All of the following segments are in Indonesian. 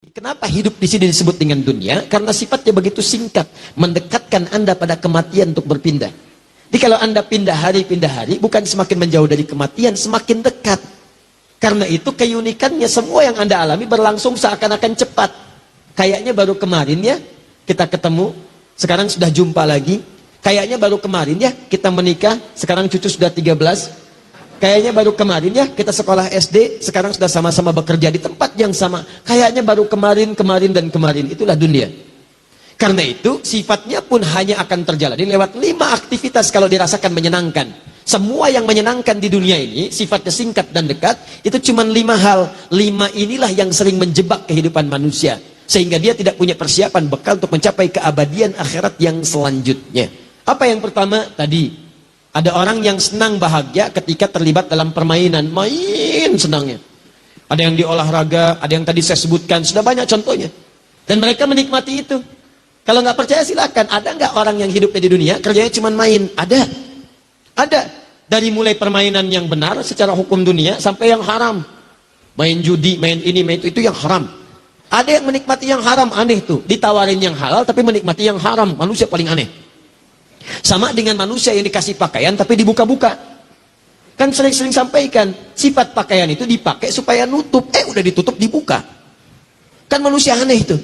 Kenapa hidup di sini disebut dengan dunia? Karena sifatnya begitu singkat, mendekatkan Anda pada kematian untuk berpindah. Jadi kalau Anda pindah hari, bukan semakin menjauh dari kematian, semakin dekat. Karena itu keunikannya semua yang Anda alami berlangsung seakan-akan cepat. Kayaknya baru kemarin ya, kita ketemu, sekarang sudah jumpa lagi. Kayaknya baru kemarin ya, kita menikah, sekarang cucu sudah 13. Kayaknya baru kemarin ya, kita sekolah SD, sekarang sudah sama-sama bekerja di tempat yang sama. Kayaknya baru kemarin, itulah dunia. Karena itu, sifatnya pun hanya akan terjalani lewat 5 aktivitas kalau dirasakan menyenangkan. Semua yang menyenangkan di dunia ini, sifatnya singkat dan dekat, itu cuma 5 hal. 5 inilah yang sering menjebak kehidupan manusia. Sehingga dia tidak punya persiapan bekal untuk mencapai keabadian akhirat yang selanjutnya. Apa yang pertama? Tadi. Ada orang yang senang bahagia ketika terlibat dalam permainan. Main senangnya. Ada yang di olahraga, ada yang tadi saya sebutkan. Sudah banyak contohnya. Dan mereka menikmati itu. Kalau nggak percaya silakan. Ada nggak orang yang hidupnya di dunia, kerjanya cuma main? Ada. Ada. Dari mulai permainan yang benar secara hukum dunia, sampai yang haram. Main judi, main ini, main itu yang haram. Ada yang menikmati yang haram, aneh tuh. Ditawarin yang halal, tapi menikmati yang haram. Manusia paling aneh. Sama dengan manusia yang dikasih pakaian tapi dibuka-buka. Kan sering-sering sampaikan, sifat pakaian itu dipakai supaya nutup. Udah ditutup dibuka. Kan manusia aneh itu.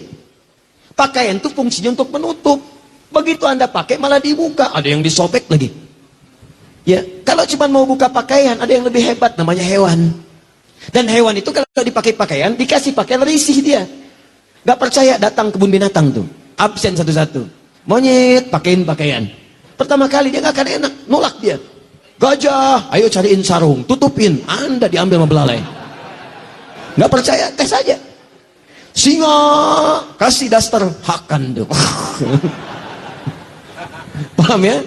Pakaian itu fungsinya untuk menutup. Begitu Anda pakai malah dibuka. Ada yang disobek lagi. Ya, kalau cuma mau buka pakaian, ada yang lebih hebat, namanya hewan. Dan hewan itu kalau dipakai pakaian, dikasih pakaian risih dia. Gak percaya, datang kebun binatang tuh. Absen satu-satu. Monyet, pakein pakaian. Pertama kali dia gak akan enak, nolak dia. Gajah, ayo cariin sarung, tutupin. Anda diambil sama belalai. Gak percaya, tes aja. Singa, kasih daster, hakan tuh. Paham ya?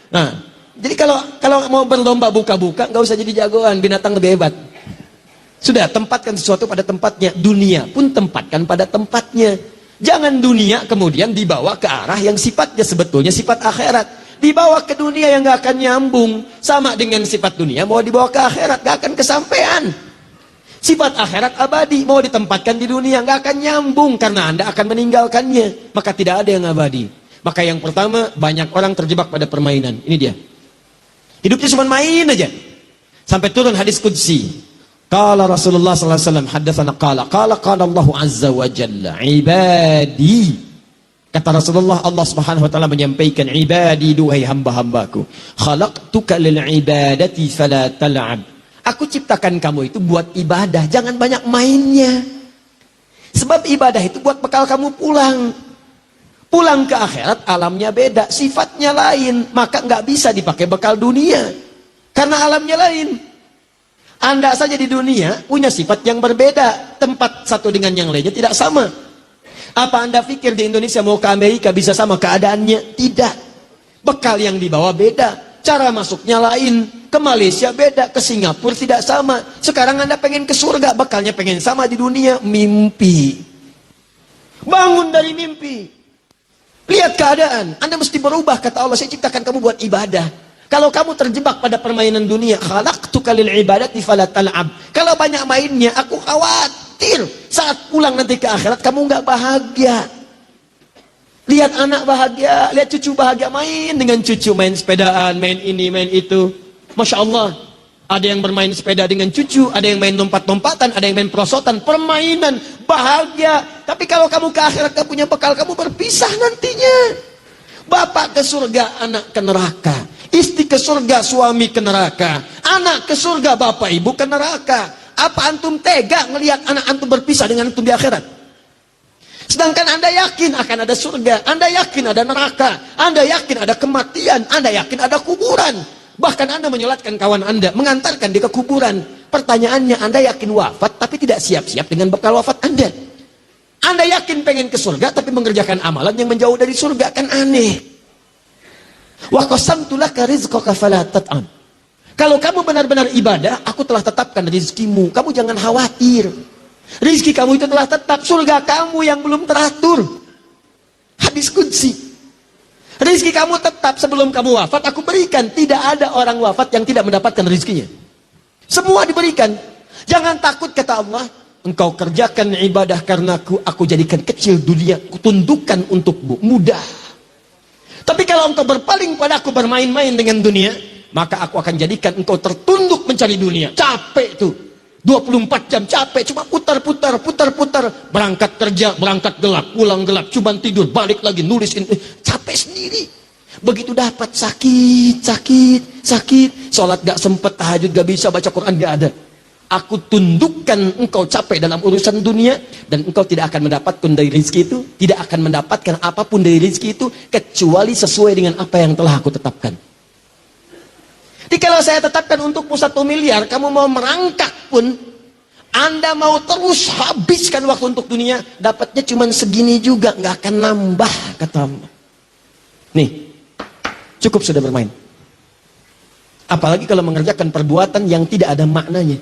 Nah, jadi kalau mau berlomba buka-buka, gak usah jadi jagoan, binatang lebih hebat. Sudah, tempatkan sesuatu pada tempatnya. Dunia pun tempatkan pada tempatnya. Jangan dunia kemudian dibawa ke arah yang sifatnya sebetulnya sifat akhirat. Dibawa ke dunia yang gak akan nyambung. Sama dengan sifat dunia mau dibawa ke akhirat, gak akan kesampaian. Sifat akhirat abadi, mau ditempatkan di dunia gak akan nyambung, karena Anda akan meninggalkannya. Maka tidak ada yang abadi. Maka yang pertama, banyak orang terjebak pada permainan. Ini dia. Hidupnya cuma main aja. Sampai turun hadis qudsi. Qala Rasulullah sallallahu alaihi wasallam, haddatsana qala Allah azza wa jalla, ibadi. Kata Rasulullah, Allah Subhanahu wa taala menyampaikan, ibadi, duhai hamba-hambaku, khalaqtuka lil ibadati fala tal'ab. Aku ciptakan kamu itu buat ibadah, jangan banyak mainnya. Sebab ibadah itu buat bekal kamu pulang. Pulang ke akhirat, alamnya beda, sifatnya lain, maka nggak bisa dipakai bekal dunia. Karena alamnya lain. Anda saja di dunia punya sifat yang berbeda, tempat satu dengan yang lainnya tidak sama. Apa Anda pikir di Indonesia mau ke Amerika bisa sama keadaannya? Tidak. Bekal yang dibawa beda, cara masuknya lain. Ke Malaysia beda, ke Singapura tidak sama. Sekarang Anda pengen ke surga, bekalnya pengen sama di dunia. Mimpi. Bangun dari mimpi. Lihat keadaan, Anda mesti berubah. Kata Allah, saya ciptakan kamu buat ibadah. Kalau kamu terjebak pada permainan dunia, khalaqtuka lil ibadati fala tal'ab. Kalau banyak mainnya, aku khawatir saat pulang nanti ke akhirat kamu nggak bahagia. Lihat anak bahagia, lihat cucu bahagia, main dengan cucu, main sepedaan, main ini, main itu. Masya Allah, ada yang bermain sepeda dengan cucu, ada yang main lompat-lompatan, ada yang main perosotan, permainan, bahagia. Tapi kalau kamu ke akhirat gak punya bekal, kamu berpisah nantinya. Bapak ke surga, anak ke neraka. Istri ke surga, suami ke neraka. Anak ke surga, bapak ibu ke neraka. Apa antum tega ngelihat anak antum berpisah dengan antum di akhirat? Sedangkan Anda yakin akan ada surga, Anda yakin ada neraka, Anda yakin ada kematian, Anda yakin ada kuburan. Bahkan Anda menyolatkan kawan Anda, mengantarkan dia ke kuburan. Pertanyaannya, Anda yakin wafat tapi tidak siap-siap dengan bekal wafat Anda. Anda yakin pengen ke surga tapi mengerjakan amalan yang menjauh dari surga, kan aneh. Wa qasamtu laka rizqaka fala tat'am. Kalau kamu benar-benar ibadah, aku telah tetapkan rizkimu. Kamu jangan khawatir. Rizki kamu itu telah tetap. Surga kamu yang belum teratur. Hadis qudsi. Rizki kamu tetap sebelum kamu wafat, aku berikan. Tidak ada orang wafat yang tidak mendapatkan rizkinya. Semua diberikan. Jangan takut, kata Allah. engkau kerjakan ibadah karena aku jadikan kecil dunia, aku tundukkan untukmu, mudah. Tapi kalau engkau berpaling padaku, bermain-main dengan dunia, maka aku akan jadikan engkau tertunduk mencari dunia. Capek tuh, 24 jam capek, cuma putar-putar, berangkat kerja, berangkat gelap, pulang gelap, cuma tidur, balik lagi, nulis ini, capek sendiri. Begitu dapat sakit, sholat gak sempet, tahajud gak bisa, baca Quran gak ada. Aku tundukkan engkau capek dalam urusan dunia, dan engkau tidak akan mendapatkan dari rezeki itu, tidak akan mendapatkan apapun dari rezeki itu, kecuali sesuai dengan apa yang telah aku tetapkan. Jadi kalau saya tetapkan untukmu 1 miliar, kamu mau merangkak pun, Anda mau terus habiskan waktu untuk dunia, dapatnya cuma segini juga, nggak akan nambah, kata Allah. Nih, cukup sudah bermain. Apalagi kalau mengerjakan perbuatan yang tidak ada maknanya.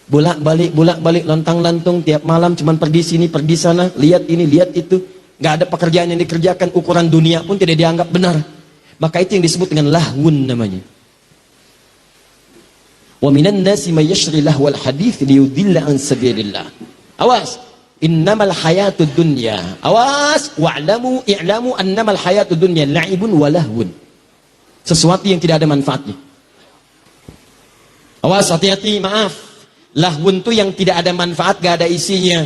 Bolak-balik, lontang-lantung, tiap malam cuman pergi sini, pergi sana, lihat ini, lihat itu. Nggak ada pekerjaan yang dikerjakan, ukuran dunia pun tidak dianggap benar. Maka itu yang disebut dengan lahwun namanya. Wa minan nasi may yashri lahwal hadits liyudilla an sabilillah. Awas, innamal hayatud dunya. Awas, i'lamu annamal hayatud dunya la'ibun wa lahwun. Sesuatu yang tidak ada manfaatnya. Awas, hati-hati, maaf. Lahwun itu yang tidak ada manfaat, gak ada isinya.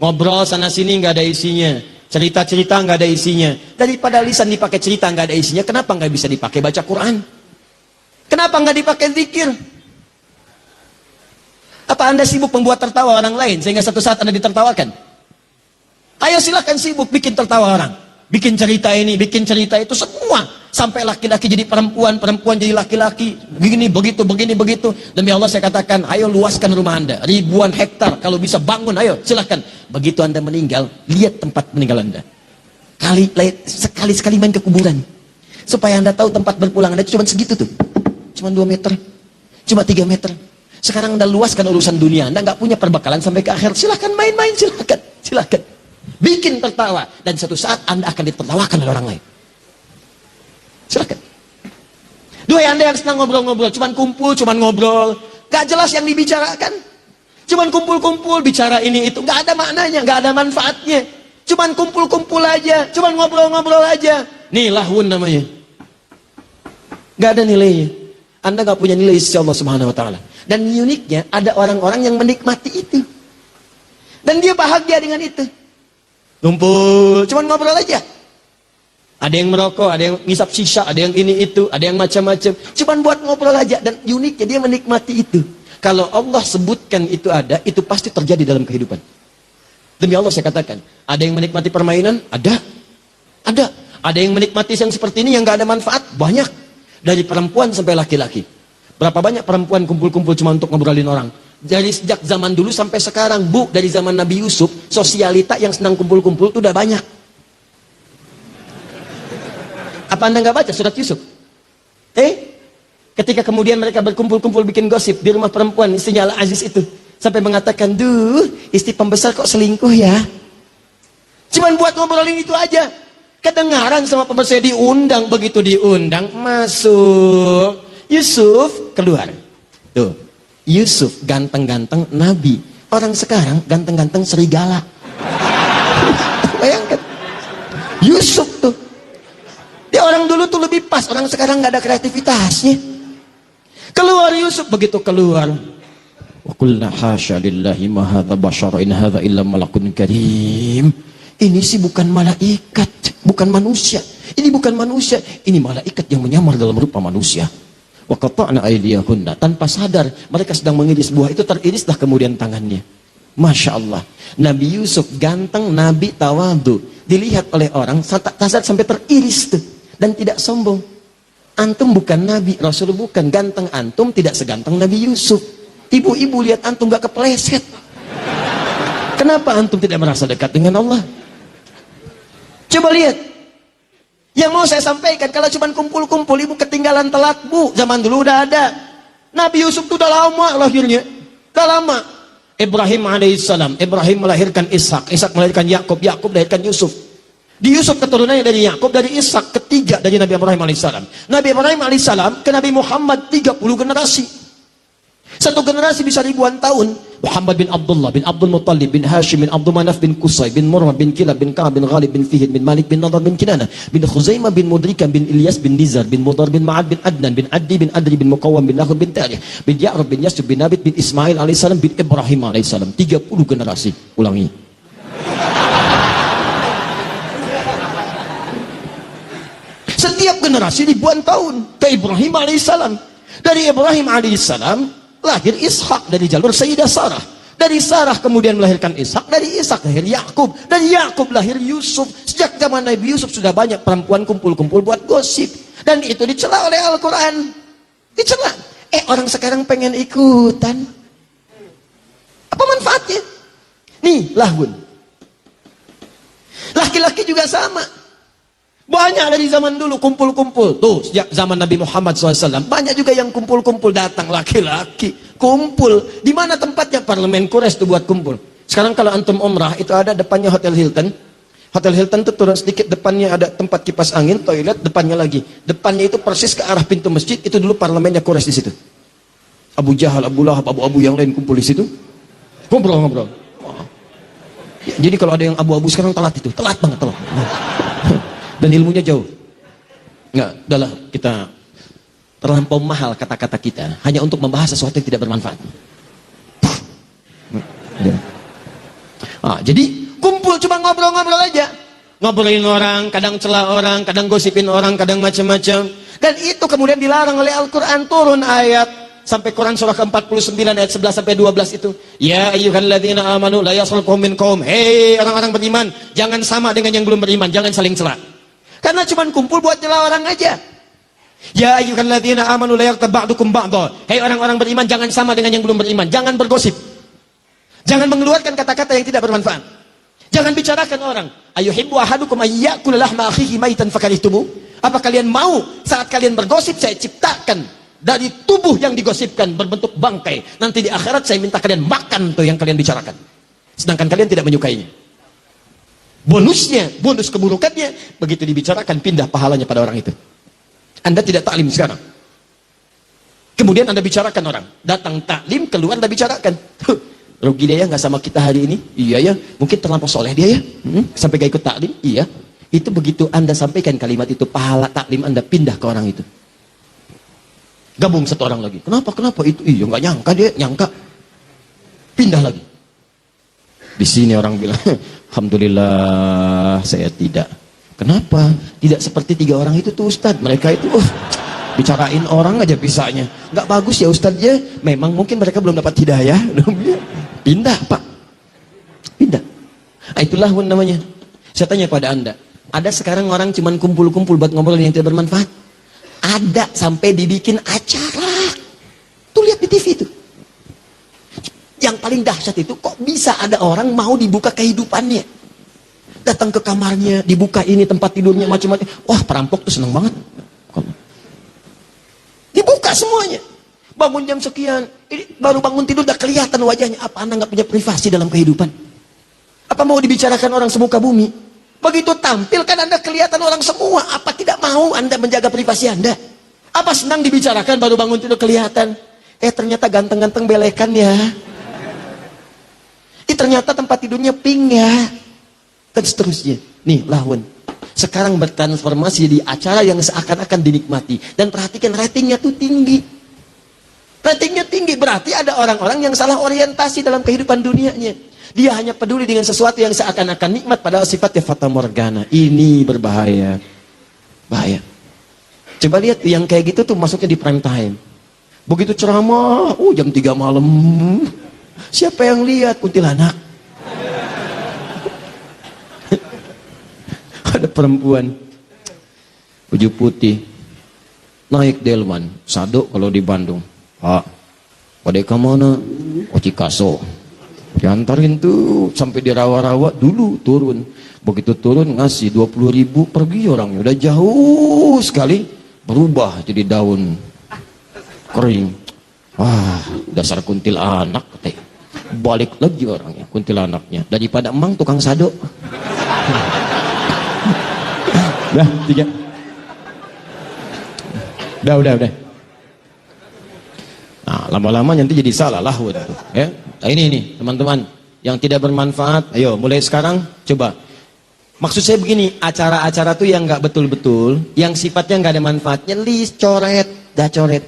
Ngobrol sana sini gak ada isinya. Cerita-cerita gak ada isinya. Daripada lisan dipakai cerita gak ada isinya, kenapa gak bisa dipakai baca Quran? Kenapa gak dipakai zikir? Apa Anda sibuk membuat tertawa orang lain sehingga satu saat Anda ditertawakan? Ayo silakan sibuk bikin tertawa orang. Bikin cerita ini, bikin cerita itu, semua. Sampai laki-laki jadi perempuan, perempuan jadi laki-laki. Begini, begitu. Demi Allah saya katakan, ayo luaskan rumah Anda. Ribuan hektar, kalau bisa bangun, ayo silakan. Begitu Anda meninggal, lihat tempat meninggal Anda. Sekali-sekali main ke kuburan. Supaya Anda tahu tempat berpulang Anda cuma segitu tuh. Cuma 2 meter, cuma 3 meter. Sekarang Anda luaskan urusan dunia, Anda nggak punya perbekalan sampai ke akhir. Silakan main-main, silakan. Bikin tertawa, dan satu saat Anda akan ditertawakan oleh orang lain. Silakan. Dua Anda yang senang ngobrol-ngobrol, cuman kumpul, cuman ngobrol, gak jelas yang dibicarakan. Cuman kumpul-kumpul, bicara ini itu, gak ada maknanya, gak ada manfaatnya. Cuman kumpul-kumpul aja, cuman ngobrol-ngobrol aja. Nih lahwun namanya. Gak ada nilainya. Anda gak punya nilai sisi Allah Subhanahu Wa Taala. Dan uniknya ada orang-orang yang menikmati itu, dan dia bahagia dengan itu. Kumpul, cuman ngobrol aja. Ada yang merokok, ada yang ngisap sisa, ada yang ini itu, ada yang macam-macam. Cuman buat ngobrol aja, dan uniknya dia menikmati itu. Kalau Allah sebutkan itu ada, itu pasti terjadi dalam kehidupan. Demi Allah saya katakan, ada yang menikmati permainan, ada. Ada yang menikmati yang seperti ini yang gak ada manfaat, banyak. Dari perempuan sampai laki-laki. Berapa banyak perempuan kumpul-kumpul cuma untuk ngobrolin orang. Dari sejak zaman dulu sampai sekarang, Bu, dari zaman Nabi Yusuf, sosialita yang senang kumpul-kumpul itu udah banyak. Apa Anda nggak baca surat Yusuf? Ketika kemudian mereka berkumpul-kumpul bikin gosip di rumah perempuan istrinya Al-Aziz itu, sampai mengatakan, duh, istri pembesar kok selingkuh ya? Cuman buat ngobrolin itu aja. Kedengaran sama pembesar, diundang, begitu diundang, masuk. Yusuf keluar. Tuh, Yusuf ganteng-ganteng Nabi. Orang sekarang ganteng-ganteng serigala. Bayangkan. Yusuf tuh. Dia orang dulu tuh lebih pas, orang sekarang nggak ada kreativitasnya. Keluar Yusuf, begitu keluar. Wa qulna hasya lillahi ma hadza basyara in hadza illa malakun karim. Ini sih bukan malaikat, bukan manusia. Ini bukan manusia, ini malaikat yang menyamar dalam rupa manusia. Wa qata'na aydiyahunna, tanpa sadar mereka sedang mengiris buah itu, teririslah kemudian tangannya. Masya Allah, Nabi Yusuf ganteng, Nabi tawadu, dilihat oleh orang tak sampai teriris tuh, dan tidak sombong. Antum bukan Nabi, Rasul bukan, ganteng antum tidak seganteng Nabi Yusuf. Ibu-ibu lihat antum gak kepleset. Kenapa antum tidak merasa dekat dengan Allah? Coba lihat. Yang mau saya sampaikan, kalau cuma kumpul-kumpul, ibu ketinggalan telat, Bu. Zaman dulu udah ada. Nabi Yusuf itu udah lama lahirnya. Udah lama. Ibrahim alaihissalam. Ibrahim melahirkan Ishak. Ishak melahirkan Yakub. Yakub melahirkan Yusuf. Di Yusuf keturunannya dari Yakub, dari Ishak, ketiga dari Nabi Ibrahim alaihissalam. Nabi Ibrahim alaihissalam ke Nabi Muhammad 30 generasi. Satu generasi bisa ribuan tahun. Muhammad bin Abdullah bin Abdul Muttalib bin Hashim bin Abdul Manaf bin Qusay bin Murrah bin Kilab bin Ka'ab bin Ghalib bin Fihid bin Malik bin Nadar bin Kinana bin Khuzaimah bin Mudrikah bin Ilyas bin Nizar bin Mudar bin Ma'ad bin Adnan bin Addi bin Adri bin Muqawwam bin Nakhul bin Tarih bin Ya'rub bin Yasub bin Nabit bin Ismail alaihissalam bin Ibrahim alaihissalam. 30 generasi. Ulangi. Setiap generasi ribuan tahun ke Ibrahim alaihissalam. Dari Ibrahim alaihissalam lahir Ishak dari jalur Sayyidah Sarah. Dari Sarah kemudian melahirkan Ishak. Dari Ishak lahir Yakub. Dari Yakub lahir Yusuf. Sejak zaman Nabi Yusuf sudah banyak perempuan kumpul-kumpul buat gosip. Dan itu dicela oleh Al-Quran. Dicela. Orang sekarang pengen ikutan. Apa manfaatnya? Nih, lahun. Laki-laki juga sama. Banyak dari zaman dulu kumpul-kumpul. Tuh, sejak zaman Nabi Muhammad SAW. Banyak juga yang kumpul-kumpul datang laki-laki. Kumpul. Di mana tempatnya? Parlemen Quraisy tuh buat kumpul. Sekarang kalau antum umrah, itu ada depannya Hotel Hilton. Hotel Hilton tuh turun sedikit, depannya ada tempat kipas angin, toilet, depannya lagi. Depannya itu persis ke arah pintu masjid. Itu dulu parlemennya Quraisy di situ. Abu Jahal, Abu Lahab, abu-abu yang lain kumpul di situ. Ngobrol-ngobrol. Ya, jadi kalau ada yang abu-abu sekarang telat itu. Telat banget, telat. Dan ilmunya jauh. Enggak, udahlah, kita terlampau mahal kata-kata kita hanya untuk membahas sesuatu yang tidak bermanfaat. Jadi kumpul cuma ngobrol-ngobrol aja. Ngobrolin orang, kadang celah orang, kadang gosipin orang, kadang macam-macam. Dan itu kemudian dilarang oleh Al-Quran. Turun ayat sampai Quran surah ke-49 ayat 11 sampai 12 itu. Ya ayyuhalladzina amanu la yaskhar qaumin qaum. Hei orang-orang beriman, jangan sama dengan yang belum beriman, jangan saling celah. Karena cuma kumpul buat nyela orang aja. Ya ayyuhalladzina amanu la yaghtab ba'dukum ba'dha. Hei orang-orang beriman, jangan sama dengan yang belum beriman, jangan bergosip. Jangan mengeluarkan kata-kata yang tidak bermanfaat. Jangan bicarakan orang. Ayuhibbu ahadukum ayyakula lahma akhihi maitan fakarihtumu? Apa kalian mau saat kalian bergosip saya ciptakan dari tubuh yang digosipkan berbentuk bangkai. Nanti di akhirat saya minta kalian makan tuh yang kalian bicarakan. Sedangkan kalian tidak menyukainya. Bonusnya, bonus keburukannya, begitu dibicarakan pindah pahalanya pada orang itu. Anda tidak taklim sekarang. Kemudian Anda bicarakan orang. Datang taklim, keluar Anda bicarakan. Rugi dia ya nggak sama kita hari ini? Iya ya, mungkin terlampau soleh dia ya. Sampai gak ikut taklim? Iya. Itu begitu Anda sampaikan kalimat itu, pahala taklim Anda pindah ke orang itu. Gabung satu orang lagi. Kenapa? Itu? Iya nggak nyangka dia, nyangka. Pindah lagi. Di sini orang bilang, alhamdulillah saya tidak. Kenapa? Tidak seperti 3 orang itu tuh Ustadz. Mereka itu bicarain orang aja bisanya. Nggak bagus ya Ustadz ya. Memang mungkin mereka belum dapat hidayah. Pindah Pak. Pindah. Itulah namanya. Saya tanya pada Anda. Ada sekarang orang cuman kumpul-kumpul buat ngobrol yang tidak bermanfaat. Ada sampai dibikin acara. Tuh lihat di TV itu. Yang paling dahsyat itu kok bisa ada orang mau dibuka kehidupannya. Datang ke kamarnya, dibuka ini tempat tidurnya macam-macam. Wah, perampok tuh seneng banget. Dibuka semuanya. Bangun jam sekian, ini baru bangun tidur udah kelihatan wajahnya. Apa Anda nggak punya privasi dalam kehidupan? Apa mau dibicarakan orang semuka bumi? Begitu tampil kan Anda kelihatan orang semua. Apa tidak mau Anda menjaga privasi Anda? Apa senang dibicarakan baru bangun tidur kelihatan? Ternyata ganteng-ganteng belekan ya. Ternyata tempat tidurnya pink ya. Dan seterusnya. Nih, lahun. Sekarang bertransformasi jadi acara yang seakan-akan dinikmati. Dan perhatikan ratingnya tuh tinggi. Ratingnya tinggi. Berarti ada orang-orang yang salah orientasi dalam kehidupan dunianya. Dia hanya peduli dengan sesuatu yang seakan-akan nikmat padahal sifatnya fata morgana. Ini berbahaya. Bahaya. Coba lihat yang kayak gitu tuh masuknya di prime time. Begitu ceramah, jam 3 malam. Siapa yang lihat? Kuntilanak. Ada perempuan baju putih naik delman sado kalau di Bandung. Pak, pada kemana? Cikaso. Diantarin tuh sampai di rawa-rawa dulu turun. Begitu turun ngasih 20.000 pergi orangnya. Udah jauh sekali berubah jadi daun kering. Wah, dasar kuntilanak katanya. Balik lagi orangnya, kuntilanaknya. Daripada emang tukang sado. Udah, 3. Udah. Nah, Lama-lama nanti jadi salah lahun. Ya. Nah, ini teman-teman yang tidak bermanfaat. Ayo mulai sekarang coba. Maksud saya begini, acara-acara tuh yang nggak betul-betul, yang sifatnya nggak ada manfaatnya, list, coret, dah coret.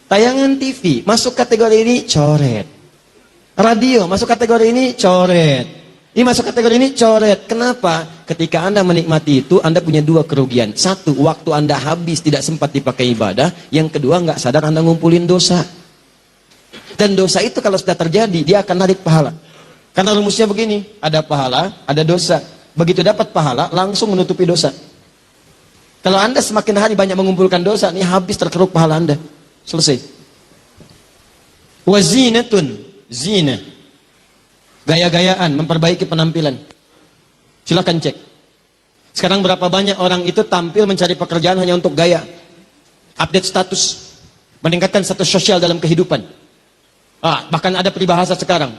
Tayangan TV masuk kategori ini, coret. Radio masuk kategori ini, coret. Ini masuk kategori ini, coret. Kenapa? Ketika Anda menikmati itu, Anda punya dua kerugian. Satu, waktu Anda habis tidak sempat dipakai ibadah. Yang kedua, nggak sadar Anda ngumpulin dosa. Dan dosa itu kalau sudah terjadi, dia akan narik pahala. Karena rumusnya begini, ada pahala, ada dosa. Begitu dapat pahala, langsung menutupi dosa. Kalau Anda semakin hari banyak mengumpulkan dosa, ini habis terkeruk pahala Anda. Selesai. Wazinatun, zina. Gaya-gayaan, memperbaiki penampilan. Silakan cek. Sekarang berapa banyak orang itu tampil mencari pekerjaan hanya untuk gaya. Update status. Meningkatkan status sosial dalam kehidupan. Bahkan ada peribahasa sekarang.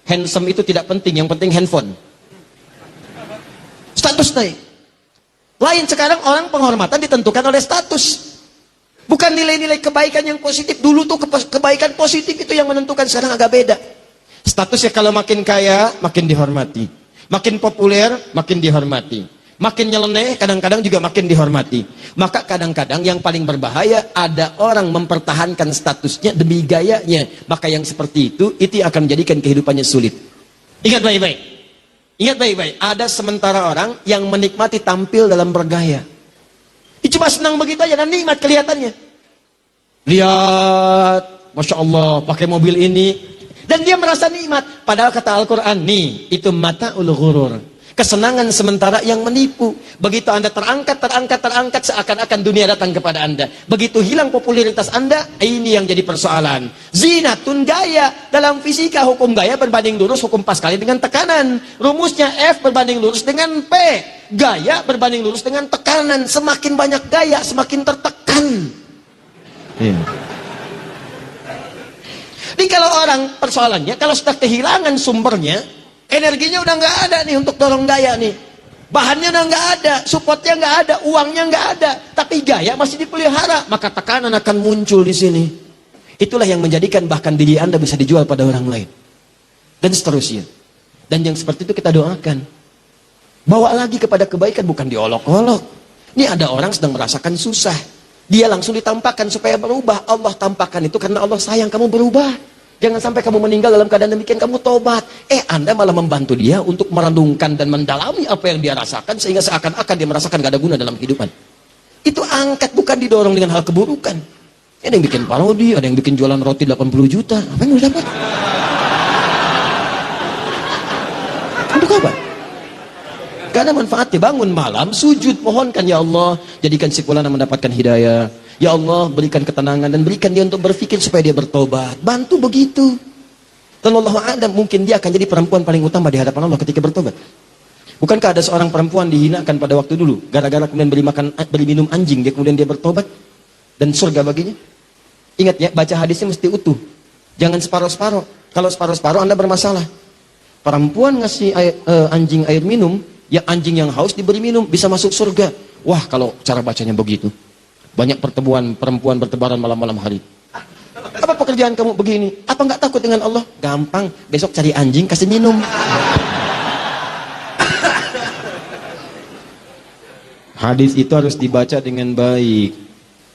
Handsome itu tidak penting, yang penting handphone. Status naik. Lain sekarang orang penghormatan ditentukan oleh status. Bukan nilai-nilai kebaikan yang positif. Dulu tuh kebaikan positif itu yang menentukan, sekarang agak beda. Statusnya kalau makin kaya, makin dihormati. Makin populer, makin dihormati. Makin nyeleneh, kadang-kadang juga makin dihormati. Maka kadang-kadang yang paling berbahaya, ada orang mempertahankan statusnya demi gayanya. Maka yang seperti itu akan menjadikan kehidupannya sulit. Ingat baik-baik. Ingat baik-baik. Ada sementara orang yang menikmati tampil dalam bergaya. Dia cuma senang begitu aja dan nikmat kelihatannya. Lihat, Masya Allah, pakai mobil ini. Dan dia merasa nikmat. Padahal kata Al-Quran, nih, itu mata'ul ghurur. Kesenangan sementara yang menipu. Begitu Anda terangkat, seakan-akan dunia datang kepada Anda. Begitu hilang popularitas Anda, ini yang jadi persoalan. Zinatun, gaya. Dalam fisika, hukum gaya berbanding lurus, hukum Pascal dengan tekanan. Rumusnya F berbanding lurus dengan P. Gaya berbanding lurus dengan tekanan. Semakin banyak gaya, semakin tertekan. Iya. Jadi kalau orang, persoalannya, kalau sudah kehilangan sumbernya, energinya udah nggak ada nih untuk dorong gaya nih. Bahannya udah nggak ada, supportnya nggak ada, uangnya nggak ada, tapi gaya masih dipelihara, maka tekanan akan muncul di sini. Itulah yang menjadikan bahkan diri Anda bisa dijual pada orang lain. Dan seterusnya. Dan yang seperti itu kita doakan. Bawa lagi kepada kebaikan, bukan diolok-olok. Ini ada orang sedang merasakan susah. Dia langsung ditampakkan supaya berubah. Allah tampakkan itu karena Allah sayang kamu berubah. Jangan sampai kamu meninggal dalam keadaan demikian, kamu tobat. Anda malah membantu dia untuk merenungkan dan mendalami apa yang dia rasakan, sehingga seakan-akan dia merasakan gak ada guna dalam kehidupan. Itu angkat, bukan didorong dengan hal keburukan. Ada yang bikin parodi, ada yang bikin jualan roti 80 juta. Apa yang udah dapat? Untuk apa? Gak ada manfaatnya. Bangun malam, sujud, mohonkan, ya Allah, jadikan si fulan mendapatkan hidayah. Ya Allah, berikan ketenangan dan berikan dia untuk berpikir supaya dia bertobat. Bantu begitu. Dan Allah Adam, mungkin dia akan jadi perempuan paling utama di hadapan Allah ketika bertobat. Bukankah ada seorang perempuan dihinakan pada waktu dulu, gara-gara kemudian beri minum anjing, dia kemudian dia bertobat dan surga baginya. Ingat ya, baca hadisnya mesti utuh. Jangan separuh-separuh. Kalau separuh-separuh Anda bermasalah. Perempuan ngasih anjing air minum, ya anjing yang haus diberi minum, bisa masuk surga. Wah, kalau cara bacanya begitu. Banyak pertemuan perempuan bertebaran malam-malam hari. Apa pekerjaan kamu begini? Apa nggak takut dengan Allah? Gampang, besok cari anjing kasih minum. Hadis itu harus dibaca dengan baik.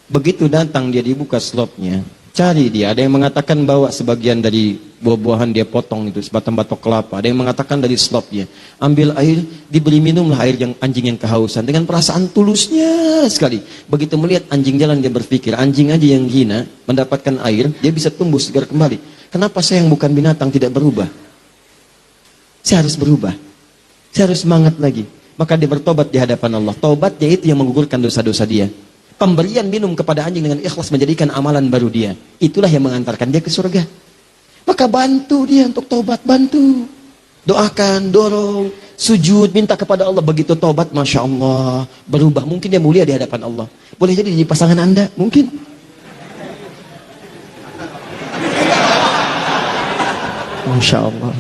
Begitu datang dia dibuka slopnya, cari dia. Ada yang mengatakan bawa sebagian dari buah-buahan dia potong itu, sebatang batok kelapa. Ada yang mengatakan dari slopnya, ambil air, diberi minumlah air yang anjing yang kehausan dengan perasaan tulusnya sekali. Begitu melihat anjing jalan, dia berpikir, anjing aja yang hina mendapatkan air, dia bisa tumbuh segar kembali. Kenapa saya yang bukan binatang tidak berubah? Saya harus berubah. Saya harus semangat lagi. Maka dia bertobat di hadapan Allah. Tobatnya itu yang menggugurkan dosa-dosa dia. Pemberian minum kepada anjing dengan ikhlas menjadikan amalan baru dia. Itulah yang mengantarkan dia ke surga. Maka bantu dia untuk tobat, bantu. Doakan, dorong, sujud, minta kepada Allah. Begitu tobat, Masya Allah, berubah. Mungkin dia mulia di hadapan Allah. Boleh jadi pasangan Anda, mungkin. Masya Allah.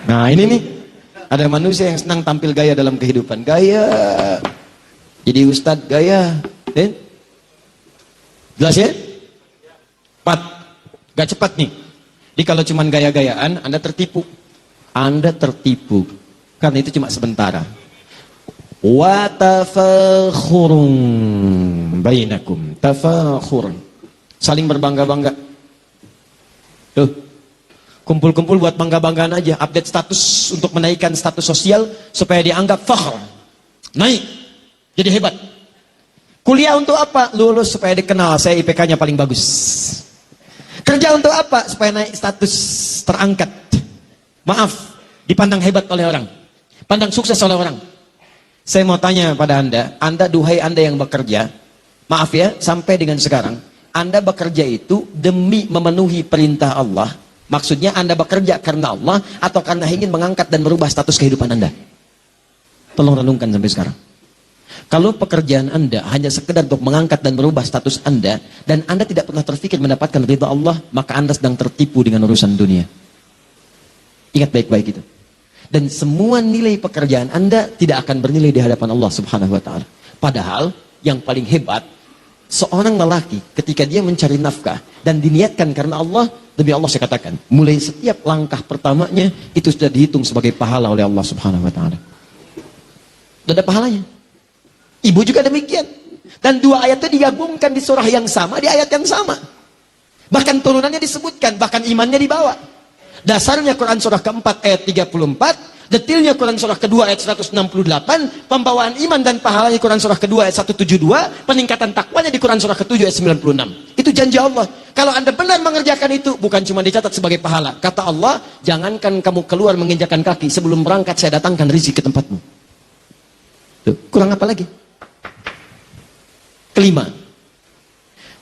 Nah ini nih, ada manusia yang senang tampil gaya dalam kehidupan. Gaya. Jadi ustadz gaya. Jelas ya? 4. Gak cepat nih. Jadi kalau cuma gaya-gayaan, Anda tertipu. Anda tertipu. Karena itu cuma sementara. Wa tafakhurun bainakum. Tafakhurun. Saling berbangga-bangga. Tuh. Kumpul-kumpul buat bangga-banggaan aja. Update status untuk menaikkan status sosial supaya dianggap fakhr. Naik. Jadi hebat. Kuliah untuk apa? Lulus supaya dikenal, saya IPK-nya paling bagus. Kerja untuk apa? Supaya naik status, terangkat. Maaf, dipandang hebat oleh orang. Pandang sukses oleh orang. Saya mau tanya pada Anda duhai Anda yang bekerja, maaf ya, sampai dengan sekarang, Anda bekerja itu demi memenuhi perintah Allah. Maksudnya Anda bekerja karena Allah atau karena ingin mengangkat dan merubah status kehidupan Anda? Tolong renungkan sampai sekarang. Kalau pekerjaan Anda hanya sekedar untuk mengangkat dan merubah status Anda, dan Anda tidak pernah terfikir mendapatkan ridha Allah, maka Anda sedang tertipu dengan urusan dunia. Ingat baik-baik itu. Dan semua nilai pekerjaan Anda tidak akan bernilai di hadapan Allah Subhanahu wa Ta'ala. Padahal yang paling hebat, seorang lelaki ketika dia mencari nafkah dan diniatkan karena Allah, demi Allah saya katakan, mulai setiap langkah pertamanya itu sudah dihitung sebagai pahala oleh Allah Subhanahu wa Ta'ala. Sudah ada pahalanya. Ibu juga demikian. Dan dua ayat itu digabungkan di surah yang sama, di ayat yang sama. Bahkan turunannya disebutkan, bahkan imannya dibawa. Dasarnya Quran surah keempat ayat 34, detilnya Quran surah kedua ayat 168, pembawaan iman dan pahalanya Quran surah kedua ayat 172, peningkatan takwanya di Quran surah ketujuh ayat 96. Itu janji Allah. Kalau Anda benar mengerjakan itu, bukan cuma dicatat sebagai pahala. Kata Allah, jangankan kamu keluar menginjakan kaki, sebelum berangkat saya datangkan rezeki ke tempatmu. Tuh, kurang apa lagi? Kelima,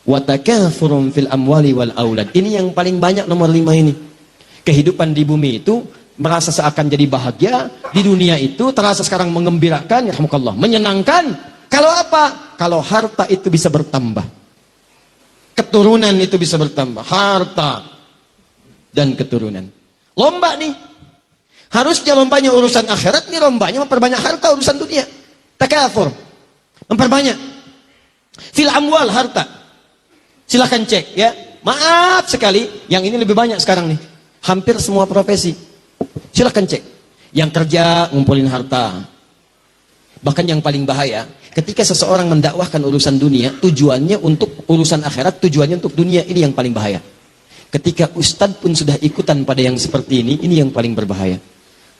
watakathurun fil amwali wal aulad. Ini yang paling banyak, nomor 5 ini. Kehidupan di bumi itu merasa seakan jadi bahagia, di dunia itu terasa sekarang mengembirakan, yarhamukallah, menyenangkan. Kalau apa? Kalau harta itu bisa bertambah, keturunan itu bisa bertambah, harta dan keturunan. Lomba nih. Harusnya lombanya urusan akhirat, nih lombanya memperbanyak harta urusan dunia. Takathur, memperbanyak. Fil amwal, harta. Silahkan cek ya. Maaf sekali, yang ini lebih banyak sekarang nih. Hampir semua profesi. Silahkan cek. Yang kerja ngumpulin harta. Bahkan yang paling bahaya, ketika seseorang mendakwahkan urusan dunia, tujuannya untuk urusan akhirat, tujuannya untuk dunia, ini yang paling bahaya. Ketika ustadz pun sudah ikutan pada yang seperti ini yang paling berbahaya.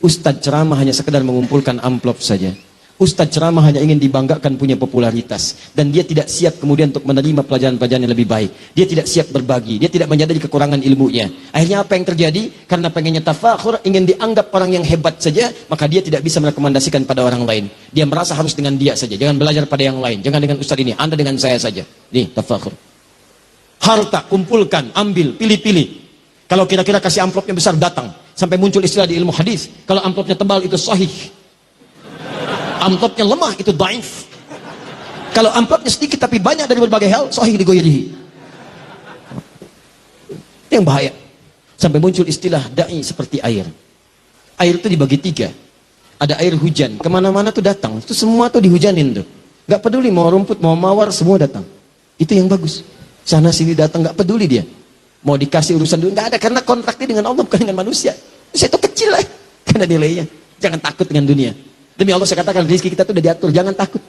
Ustadz ceramah hanya sekedar mengumpulkan amplop saja. Ustadz ceramah hanya ingin dibanggakan punya popularitas. Dan dia tidak siap kemudian untuk menerima pelajaran-pelajaran yang lebih baik. Dia tidak siap berbagi. Dia tidak menyadari kekurangan ilmunya. Akhirnya apa yang terjadi? Karena pengennya tafakhur, ingin dianggap orang yang hebat saja, maka dia tidak bisa merekomendasikan pada orang lain. Dia merasa harus dengan dia saja. Jangan belajar pada yang lain. Jangan dengan ustadz ini. Anda dengan saya saja. Nih, tafakhur. Harta, kumpulkan, ambil, pilih-pilih. Kalau kira-kira kasih amplopnya besar, datang. Sampai muncul istilah di ilmu hadis. Kalau amplopnya tebal, itu sahih. Amplopnya lemah, itu dhaif. Kalau amplopnya sedikit tapi banyak dari berbagai hal, sahih digoyrihi. Itu yang bahaya. Sampai muncul istilah da'i seperti air. Air itu dibagi 3. Ada air hujan, kemana-mana tuh datang. Itu semua tuh dihujanin tuh. Gak peduli mau rumput, mau mawar, semua datang. Itu yang bagus. Sana sini datang, gak peduli dia. Mau dikasih urusan dulu, gak ada. Karena kontraknya dengan Allah, bukan dengan manusia. Saya itu kecil lah, karena nilainya. Jangan takut dengan dunia. Demi Allah saya katakan, rezeki kita itu udah diatur, jangan takut.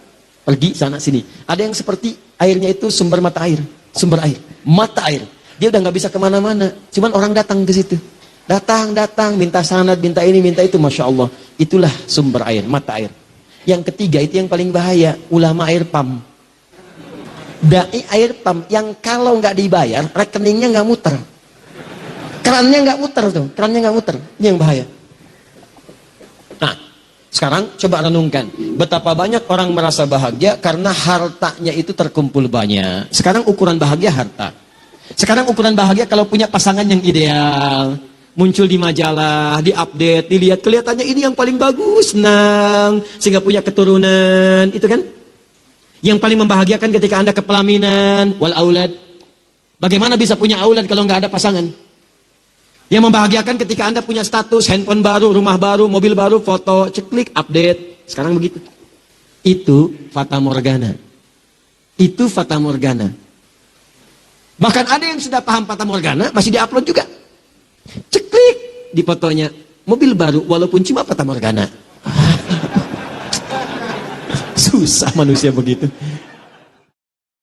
Pergi sana sini. Ada yang seperti airnya itu sumber mata air, sumber air, mata air. Dia udah nggak bisa kemana-mana, cuman orang datang ke situ. Datang, minta sanad, minta ini, minta itu, masya Allah. Itulah sumber air, mata air. Yang ketiga itu yang paling bahaya, ulama air pam. Dai air pam yang kalau nggak dibayar, rekeningnya nggak muter. Kerannya nggak muter tuh, kerannya nggak muter. Ini yang bahaya. Nah, sekarang coba renungkan, betapa banyak orang merasa bahagia karena hartanya itu terkumpul banyak. Sekarang ukuran bahagia harta. Sekarang ukuran bahagia kalau punya pasangan yang ideal, muncul di majalah, diupdate, dilihat, kelihatannya ini yang paling bagus, senang, sehingga punya keturunan, itu kan? Yang paling membahagiakan ketika Anda kepelaminan, wal aulad. Bagaimana bisa punya aulad kalau nggak ada pasangan? Yang membahagiakan ketika Anda punya status, handphone baru, rumah baru, mobil baru, foto, ceklik, update. Sekarang begitu. Itu fata morgana. Itu fata morgana. Bahkan ada yang sudah paham fata morgana, masih diupload juga. Ceklik di fotonya, mobil baru walaupun cuma fata morgana. Susah manusia begitu.